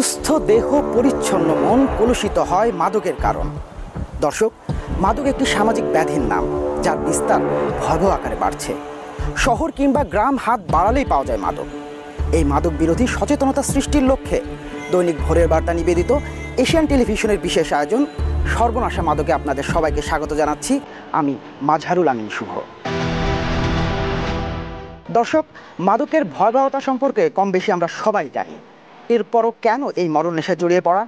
সুস্থ দেহ পরিচ্ছন্ন মন কলুষিত হয় মাদকের কারণ। দর্শক, মাদক একটি সামাজিক ব্যাধির নাম, যার বিস্তার ভয়াবহ আকারে বাড়ছে। শহর কিংবা গ্রাম হাত বাড়ালেই পাওয়া যায় মাদক। এই মাদক বিরোধী সচেতনতা সৃষ্টির লক্ষ্যে দৈনিক ভোরের বার্তা নিবেদিত এশিয়ান টেলিভিশনের বিশেষ আয়োজন সর্বনাশা মাদকে আপনাদের সবাইকে স্বাগত জানাচ্ছি। আমি মাজহারুল আমিন শুভ। দর্শক, মাদকের ভয়াবহতা সম্পর্কে কম বেশি আমরা সবাই জানি। এরপরও কেন এই মরণ নেশায় জড়িয়ে পড়া?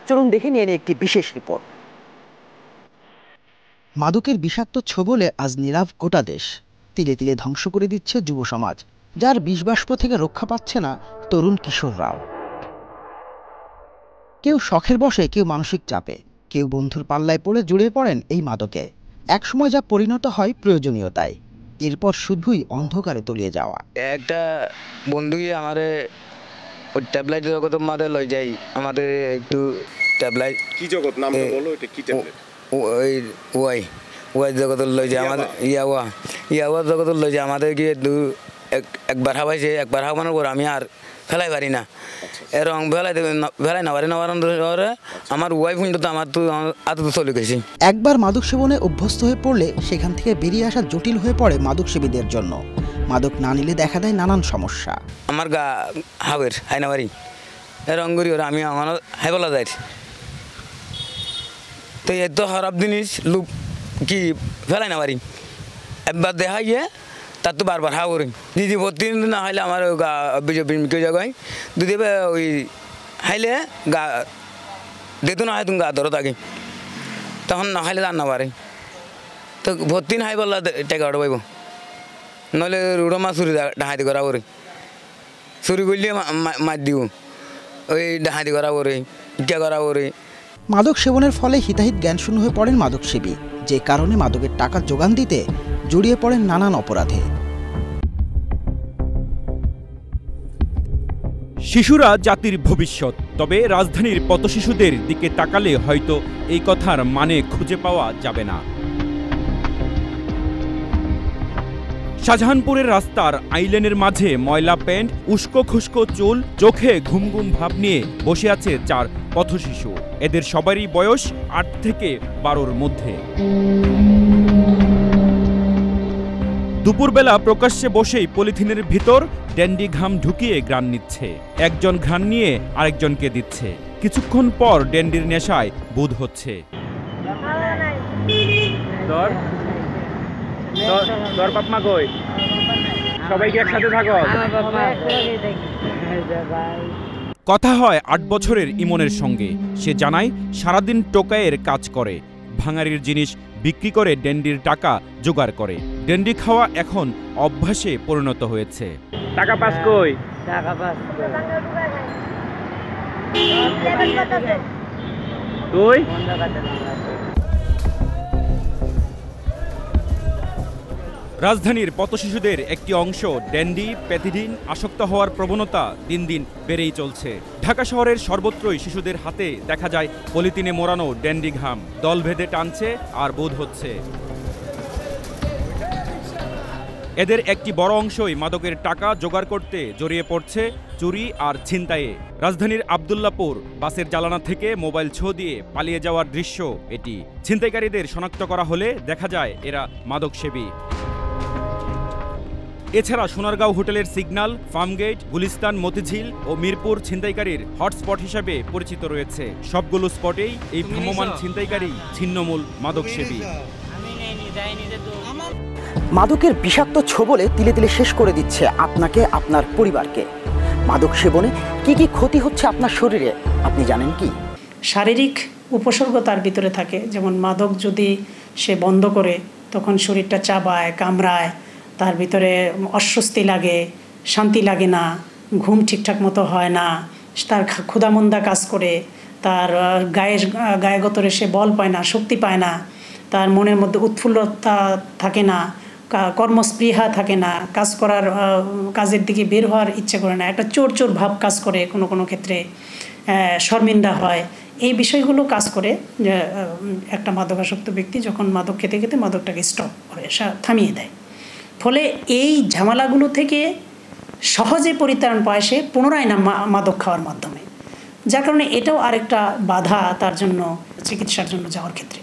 চলুন দেখে নিয়ে একটি বিশেষ রিপোর্ট। মাদকের বিষাক্ত ছোবলে আজ নীরব গোটা দেশ। তিলে তিলে ধ্বংস করে দিচ্ছে যুব সমাজ, যার বিষবাষ্প থেকে রক্ষা পাচ্ছে না তরুণ কিশোররাও। কেউ শখের বশে, কেউ মানসিক চাপে, কেউ বন্ধুর পাল্লায় পড়ে জড়িয়ে পড়েন এই মাদকে। একসময় যা পরিণত হয় প্রয়োজনীয়তায়, এরপর শুধুই অন্ধকারে তলিয়ে যাওয়া। একটা বন্ধুই আমারে ওই ট্যাবলেট জগৎ মাঝে লই যাই, আমাদের একটু ট্যাবলেট কি জগৎ নাম বলো, এটা কি ট্যাবলেট? ওই ওয়াই ওয়াই জগৎ লই যায় আমাদের, ইয়াওয়া জগৎ লই যায় আমাদের গিয়ে একবার হাবাইছে, একবার হাবানোর পর আমি আর ফেলাই পারি না। এরকম ফেলাই না পারি না, আমার ওয়াইফ তো আমার তো আত চলে গেছি। একবার মাদক সেবনে অভ্যস্ত হয়ে পড়লে সেখান থেকে বেরিয়ে আসা জটিল হয়ে পড়ে মাদক সেবীদের জন্য। মাদক না নিলে দেখা দেয় নানান সমস্যা। আমার গা হাবের হাই না পারি, এরকম করি ওরা আমি আমার হাই বলা যাই। তো এত খারাপ জিনিস লোক কি ফেলাই না পারি, একবার দেখা গিয়ে তার তো বারবার হা করি। দিদি প্রতিদিন না হাইলে আমার গা কেউ জায়গায় দিদি ওই হাইলে গা দেখতো না হয় তুমি গা ধরো থাকে, তখন না হাইলে রান্না পারে। তো ভর্তি হাই বললা টেকা ওটা পাইব, নহলে রুড়ো মাছ চুরি ডাহাতি করা করে, চুরি করলে মাছ দিব, ওই ডাহাতি করা করে, ইটা করা করে। মাদক সেবনের ফলে হিতাহিত জ্ঞানশূন্য হয়ে পড়েন মাদক সেবী, যে কারণে মাদকের টাকা যোগান দিতে জড়িয়ে পড়েন নানান অপরাধে। শিশুরা জাতির ভবিষ্যৎ, তবে রাজধানীর পথশিশুদের দিকে তাকালে হয়তো এই কথার মানে খুঁজে পাওয়া যাবে না। শাহজাহানপুরের রাস্তার আইল্যান্ডের মাঝে ময়লা প্যান্ট, উস্কো খুস্কো চুল, চোখে ঘুম ঘুম ভাব নিয়ে বসে আছে 4 পথশিশু। এদের সবারই বয়স 8 থেকে 12-র মধ্যে। দুপুরবেলা প্রকাশ্যে বসেই পলিথিনের ভিতর ড্যান্ডি ঘাম ঢুকিয়ে ঘ্রাণ নিচ্ছে। একজন ঘ্রাণ নিয়ে আরেকজনকে দিচ্ছে। কিছুক্ষণ পর ড্যান্ডির নেশায় বোধ হচ্ছে। কথা হয় 8 বছরের ইমনের সঙ্গে। সে জানায় সারাদিন টোকাইয়ের কাজ করে, ভাঙারির জিনিস বিক্রি করে ড্যান্ডির টাকা জোগাড় করে। ড্যান্ডি খাওয়া এখন অভ্যাসে পরিণত হয়েছে। টাকা পাস কই? টাকা পাস তুই? রাজধানীর পথশিশুদের একটি অংশ ড্যান্ডি, প্যাথিডিন আসক্ত হওয়ার প্রবণতা দিন দিন বেড়েই চলছে। ঢাকা শহরের সর্বত্রই শিশুদের হাতে দেখা যায় পলিথিনে মোড়ানো ড্যান্ডি ঘাম। দল ভেদে টানছে আর বোধ হচ্ছে। এদের একটি বড় অংশই মাদকের টাকা জোগাড় করতে জড়িয়ে পড়ছে চুরি আর ছিনতাইয়ে। রাজধানীর আব্দুল্লাহপুর বাসের জানালা থেকে মোবাইল ছো দিয়ে পালিয়ে যাওয়ার দৃশ্য এটি। ছিনতাইকারীদের শনাক্ত করা হলে দেখা যায় এরা মাদক সেবী। এছাড়া সোনারগাঁও হোটেলের সিগন্যাল, ফার্মগেট, গুলিস্তান, মতিঝিল ও মিরপুর ছিনতাইকারীর হটস্পট হিসেবে পরিচিত রয়েছে। সবগুলো স্পটেই এই ভ্রাম্যমাণ ছিনতাইকারী ছিন্নমূল মাদক সেবী। মাদকের বিষাক্ত ছোবলে তিলে তিলে শেষ করে দিচ্ছে আপনাকে, আপনার পরিবারকে। মাদক সেবনে কি কি ক্ষতি হচ্ছে আপনার শরীরে আপনি জানেন কি? শারীরিক উপসর্গ তার ভিতরে থাকে, যেমন মাদক যদি সে বন্ধ করে তখন শরীরটা চাবায়, কামড়ায়, তার ভিতরে অস্বস্তি লাগে, শান্তি লাগে না, ঘুম ঠিকঠাক মতো হয় না, তার ক্ষুধামন্দা কাজ করে, তার গায়ে গতরে সে বল পায় না, শক্তি পায় না, তার মনের মধ্যে উৎফুল্লতা থাকে না, কর্মস্পৃহা থাকে না, কাজ করার কাজের দিকে বের হওয়ার ইচ্ছে করে না, একটা চোর চোর ভাব কাজ করে, কোনো কোনো ক্ষেত্রে শর্মিন্দা হয়। এই বিষয়গুলো কাজ করে যে একটা মাদকাসক্ত ব্যক্তি যখন মাদক খেতে খেতে মাদকটাকে স্টপ করে, থামিয়ে দেয়। ফলে এই ঝামেলাগুলো থেকে সহজে পরিত্রাণ পায় সে পুনরায় না মাদক খাওয়ার মাধ্যমে। যার কারণে এটাও আরেকটা বাধা তার জন্য চিকিৎসার জন্য যাওয়ার ক্ষেত্রে।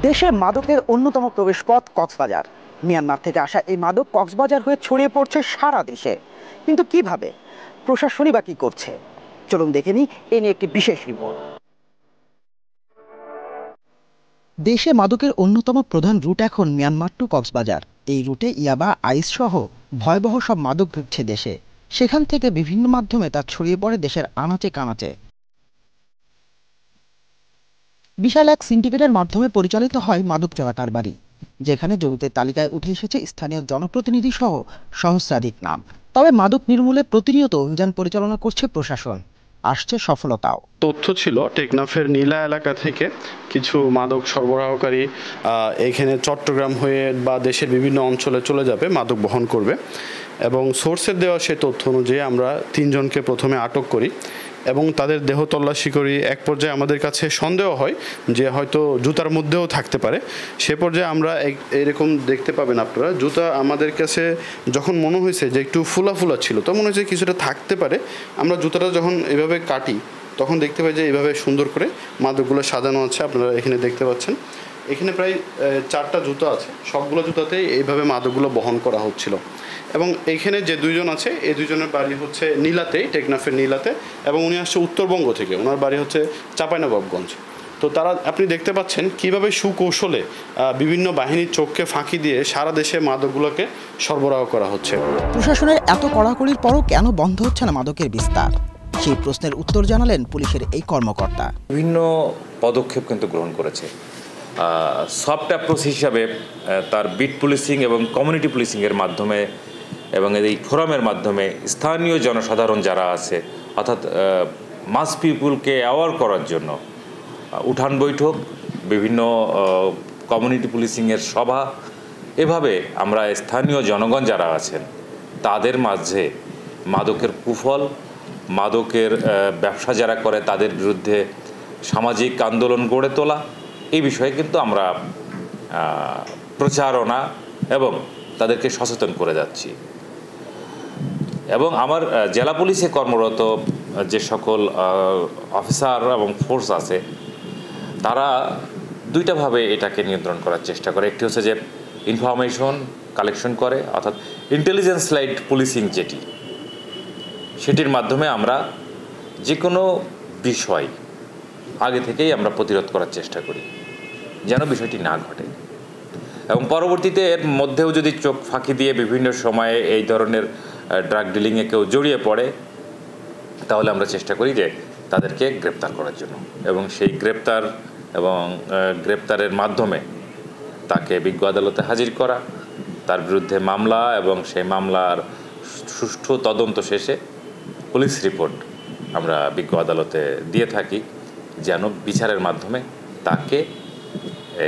দেশে মাদকের অন্যতম প্রবেশপথ কক্সবাজার। মিয়ানমার থেকে আসা এই মাদক কক্সবাজার হয়ে ছড়িয়ে পড়ছে সারা দেশে। কিন্তু কিভাবে, প্রশাসনই বা কি করছে? চলুন দেখে নিই এ নিয়ে একটি বিশেষ রিপোর্ট। দেশে মাদকের অন্যতম প্রধান রুট এখন মিয়ানমার টু কক্সবাজার। এই রুটে ইয়াবা, আইস সহ ভয়াবহ সব মাদক ঢুকছে দেশে। সেখান থেকে বিভিন্ন মাধ্যমে তা ছড়িয়ে পড়ে দেশের আনাচে কানাচে। বিশাল এক সিন্ডিকেটের মাধ্যমে পরিচালিত হয় মাদক চোরা কারবারি, যেখানে জড়িতের তালিকায় উঠে এসেছে স্থানীয় জনপ্রতিনিধি সহ সহস্রাধিক নাম। তবে মাদক নির্মূলে প্রতিনিয়ত অভিযান পরিচালনা করছে প্রশাসন, আসছে সফলতাও। তথ্য ছিল টেকনাফের নীলা এলাকা থেকে কিছু মাদক সরবরাহকারী এখানে চট্টগ্রাম হয়ে বা দেশের বিভিন্ন অঞ্চলে চলে যাবে, মাদক বহন করবে, এবং সোর্সের দেওয়া সেই তথ্য অনুযায়ী আমরা 3 জনকে প্রথমে আটক করি এবং তাদের দেহ তল্লাশি করি। এক পর্যায়ে আমাদের কাছে সন্দেহ হয় যে হয়তো জুতার মধ্যেও থাকতে পারে। সে পর্যায়ে আমরা এরকম দেখতে পাবেন আপনারা, জুতা আমাদের কাছে যখন মনে হয়েছে যে একটু ফুলা ফুলা ছিল, তো মনে হয়েছে কিছুটা থাকতে পারে। আমরা জুতাটা যখন এভাবে কাটি তখন দেখতে পাই যে এইভাবে সুন্দর করে মাদকগুলো সাজানো আছে। আপনারা এখানে দেখতে পাচ্ছেন, এখানে প্রায় 4টা জুতা আছে, সবগুলো জুতাতেই এইভাবে মাদকগুলো বহন করা হচ্ছিল। এবং এইখানে যে 2 জন আছে, এই 2 জনের বাড়ি হচ্ছে নীলাতেই, টেকনাফের নীলাতে, এবং উনি আসছে উত্তরবঙ্গ থেকে, ওনার বাড়ি হচ্ছে চাঁপাইনবাবগঞ্জ। তো তারা, আপনি দেখতে পাচ্ছেন কিভাবে সুকৌশলে বিভিন্ন বাহিনীর চোখকে ফাঁকি দিয়ে সারা দেশে মাদকগুলোকে সরবরাহ করা হচ্ছে। প্রশাসনের এত কড়াকড়ির পরও কেন বন্ধ হচ্ছে না মাদকের বিস্তার? সেই প্রশ্নের উত্তর জানালেন পুলিশের এই কর্মকর্তা। বিভিন্ন পদক্ষেপ কিন্তু গ্রহণ করেছে। সফট অ্যাপ্রোচ হিসাবে তার বিট পুলিশিং এবং কমিউনিটি পুলিশিংয়ের মাধ্যমে এবং এই ফোরামের মাধ্যমে স্থানীয় জনসাধারণ যারা আছে, অর্থাৎ মাস পিপুলকে অ্যাওয়ার করার জন্য উঠান বৈঠক, বিভিন্ন কমিউনিটি পুলিশিংয়ের সভা, এভাবে আমরা স্থানীয় জনগণ যারা আছেন তাদের মাঝে মাদকের কুফল, মাদকের ব্যবসা যারা করে তাদের বিরুদ্ধে সামাজিক আন্দোলন গড়ে তোলা, এই বিষয়ে কিন্তু আমরা প্রচারণা এবং তাদেরকে সচেতন করে যাচ্ছি। এবং আমার জেলা পুলিশে কর্মরত যে সকল অফিসার এবং ফোর্স আছে, তারা 2টাভাবে এটাকে নিয়ন্ত্রণ করার চেষ্টা করে। একটি হচ্ছে যে ইনফরমেশন কালেকশন করে, অর্থাৎ ইন্টেলিজেন্স লাইড পুলিশিং যেটি, সেটির মাধ্যমে আমরা যে কোনো বিষয় আগে থেকেই আমরা প্রতিরোধ করার চেষ্টা করি যেন বিষয়টি না ঘটে। এবং পরবর্তীতে এর মধ্যেও যদি চোখ ফাঁকি দিয়ে বিভিন্ন সময়ে এই ধরনের ড্রাগ ডিলিংয়ে কেউ জড়িয়ে পড়ে, তাহলে আমরা চেষ্টা করি যে তাদেরকে গ্রেপ্তার করার জন্য, এবং সেই গ্রেপ্তারের মাধ্যমে তাকে বিজ্ঞ আদালতে হাজির করা, তার বিরুদ্ধে মামলা, এবং সেই মামলার সুষ্ঠু তদন্ত শেষে পুলিশ রিপোর্ট আমরা বিজ্ঞ আদালতে দিয়ে থাকি, যেন বিচারের মাধ্যমে তাকে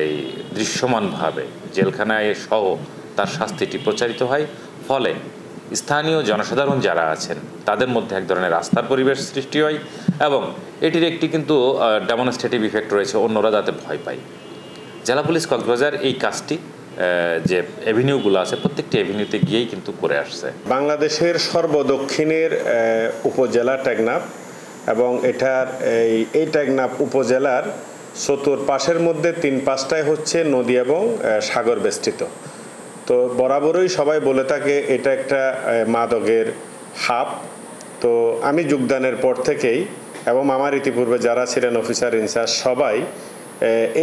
এই দৃশ্যমানভাবে জেলখানায় সহ তার শাস্তিটি প্রচারিত হয়। ফলে স্থানীয় জনসাধারণ যারা আছেন তাদের মধ্যে এক ধরনের আস্থার পরিবেশ সৃষ্টি হয়, এবং এটির একটি কিন্তু ডেমনস্ট্রেটিভ ইফেক্ট রয়েছে, অন্যরা যাতে ভয় পায়। জেলা পুলিশ কক্সবাজার এই কাজটি যে এভিনিউগুলো আছে, প্রত্যেকটি এভিনিউতে গিয়েই কিন্তু করে আসছে। বাংলাদেশের সর্বদক্ষিণের উপজেলা টেকনাফ, এবং এটার এই টেকনাফ উপজেলার চতুর্পাশের মধ্যে 3-5টায় হচ্ছে নদী এবং সাগর বেষ্টিত। তো বরাবরই সবাই বলে থাকে এটা একটা মাদকের হাব। তো আমি যোগদানের পর থেকেই, এবং আমার ইতিপূর্বে যারা ছিলেন অফিসার ইনচার্জ, সবাই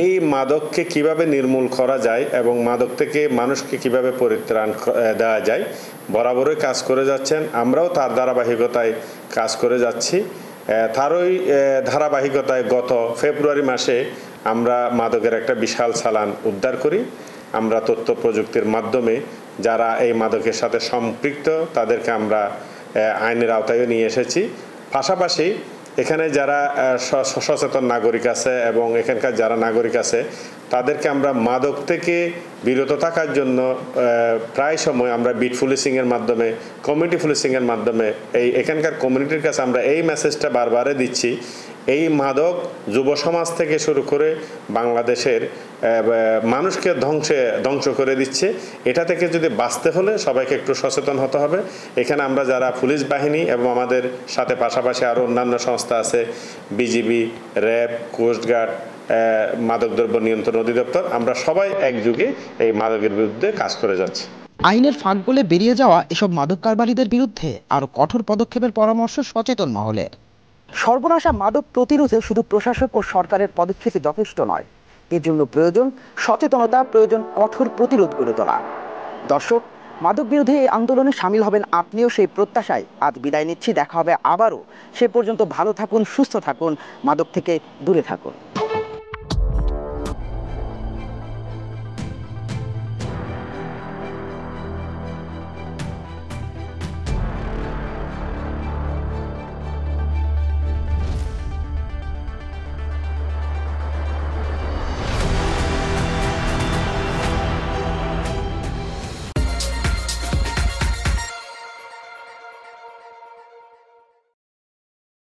এই মাদককে কিভাবে নির্মূল করা যায় এবং মাদক থেকে মানুষকে কিভাবে পরিত্রাণ দেওয়া যায় বরাবরই কাজ করে যাচ্ছেন। আমরাও তার ধারাবাহিকতায় কাজ করে যাচ্ছি। তারই ধারাবাহিকতায় গত ফেব্রুয়ারি মাসে আমরা মাদকের একটা বিশাল চালান উদ্ধার করি। আমরা তথ্য প্রযুক্তির মাধ্যমে যারা এই মাদকের সাথে সম্পৃক্ত তাদেরকে আমরা আইনের আওতায় নিয়ে এসেছি। পাশাপাশি এখানে যারা সচেতন নাগরিক আছে এবং এখানকার যারা নাগরিক আছে তাদেরকে আমরা মাদক থেকে বিরত থাকার জন্য প্রায় সময় আমরা বিট পুলিশিংয়ের মাধ্যমে কমিউনিটি পুলিশিংয়ের মাধ্যমে এখানকার কমিউনিটির কাছে আমরা এই মেসেজটা বারবারে দিচ্ছি। এই মাদক যুব সমাজ থেকে শুরু করে বাংলাদেশের মানুষকে ধ্বংস করে দিচ্ছে। এটা থেকে যদি বাঁচতে হলে সবাইকে একটু সচেতন হতে হবে। এখানে আমরা যারা পুলিশ বাহিনী এবং আমাদের সাথে পাশাপাশি আরও অন্যান্য সংস্থা আছে, বিজিবি, র্যাব, কোস্টগার্ড, মাদকদ্রব্য নিয়ন্ত্রণ অধিদপ্তর, আমরা সবাই একযোগে এই মাদকের বিরুদ্ধে কাজ করে যাচ্ছি। আইনের ফাঁক গলে বেরিয়ে যাওয়া এসব মাদক কারবারিদের বিরুদ্ধে আরও কঠোর পদক্ষেপের পরামর্শ সচেতন মহলের। সর্বনাশা মাদক প্রতিরোধে শুধু প্রশাসক ও সরকারের পদক্ষেপই যথেষ্ট নয়, এর জন্য প্রয়োজন সচেতনতা, প্রয়োজন কঠোর প্রতিরোধ গড়ে তোলা। দর্শক, মাদক বিরোধী এই আন্দোলনে সামিল হবেন আপনিও, সেই প্রত্যাশায় আজ বিদায় নিচ্ছি। দেখা হবে আবারও। সে পর্যন্ত ভালো থাকুন, সুস্থ থাকুন, মাদক থেকে দূরে থাকুন।